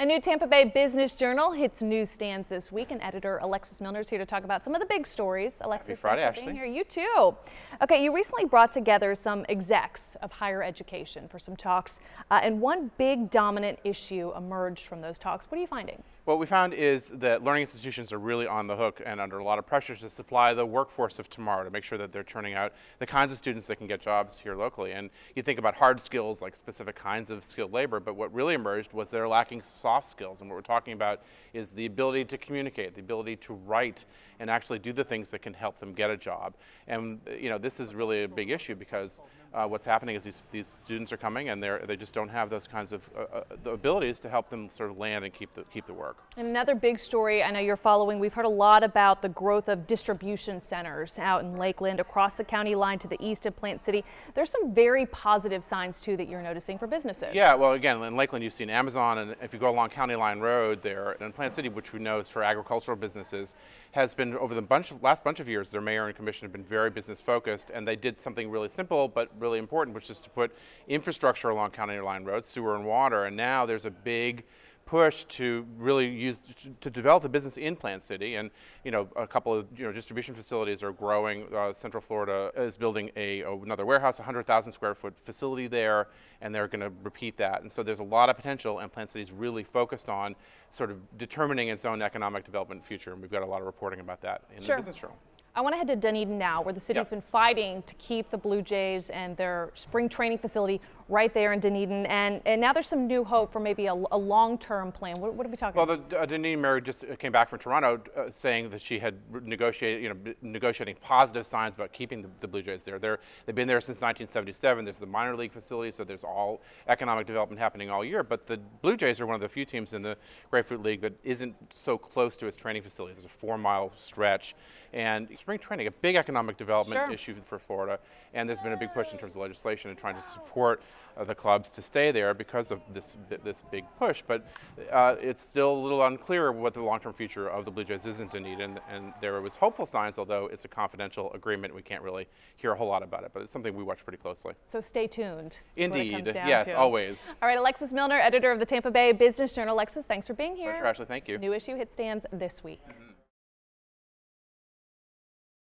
A new Tampa Bay Business Journal hits newsstands this week, and editor Alexis Muellner is here to talk about some of the big stories. Alexis, Happy Friday, thanks for Ashley. being here. You too. Okay, you recently brought together some execs of higher education for some talks, and one big dominant issue emerged from those talks. What are you finding? What we found is that learning institutions are really on the hook and under a lot of pressure to supply the workforce of tomorrow, to make sure that they're churning out the kinds of students that can get jobs here locally. And you think about hard skills like specific kinds of skilled labor, but what really emerged was they're lacking soft skills. And what we're talking about is the ability to communicate, the ability to write and actually do the things that can help them get a job. And this is really a big issue because what's happening is these students are coming and they just don't have those kinds of the abilities to help them sort of land and keep the work. And another big story I know you're following, we've heard a lot about the growth of distribution centers out in Lakeland, across the county line to the east of Plant City. There's some very positive signs too that you're noticing for businesses. Yeah, well again, in Lakeland you've seen Amazon, and if you go along County Line Road there, and Plant City, which we know is for agricultural businesses, has been over the last bunch of years, their mayor and commission have been very business focused, and they did something really simple but really important, which is to put infrastructure along County Line Road, sewer and water, and now there's a big push to really to develop the business in Plant City, and a couple of distribution facilities are growing. Central Florida is building another warehouse, 100,000 square foot facility there, and they're going to repeat that. And so there's a lot of potential, and Plant City is really focused on sort of determining its own economic development future, and we've got a lot of reporting about that in the Business Journal. I want to head to Dunedin now, where the city's been fighting to keep the Blue Jays and their spring training facility right there in Dunedin, and now there's some new hope for maybe a long-term plan. What are we talking about? Well, the Dunedin mayor just came back from Toronto saying that she had negotiating positive signs about keeping the Blue Jays there. They've been there since 1977. There's the minor league facility, so there's all economic development happening all year. But the Blue Jays are one of the few teams in the Grapefruit League that isn't so close to its training facility. There's a 4-mile stretch, and spring training, a big economic development issue for Florida, and there's been a big push in terms of legislation and trying to support the clubs to stay there because of this big push. But it's still a little unclear what the long-term future of the Blue Jays is in Dunedin, and there was hopeful signs, although it's a confidential agreement. We can't really hear a whole lot about it, but it's something we watch pretty closely. So stay tuned. Indeed, yes, always. All right, Alexis Muellner, editor of the Tampa Bay Business Journal. Alexis, thanks for being here. Pleasure, Ashley, thank you. New issue hit stands this week.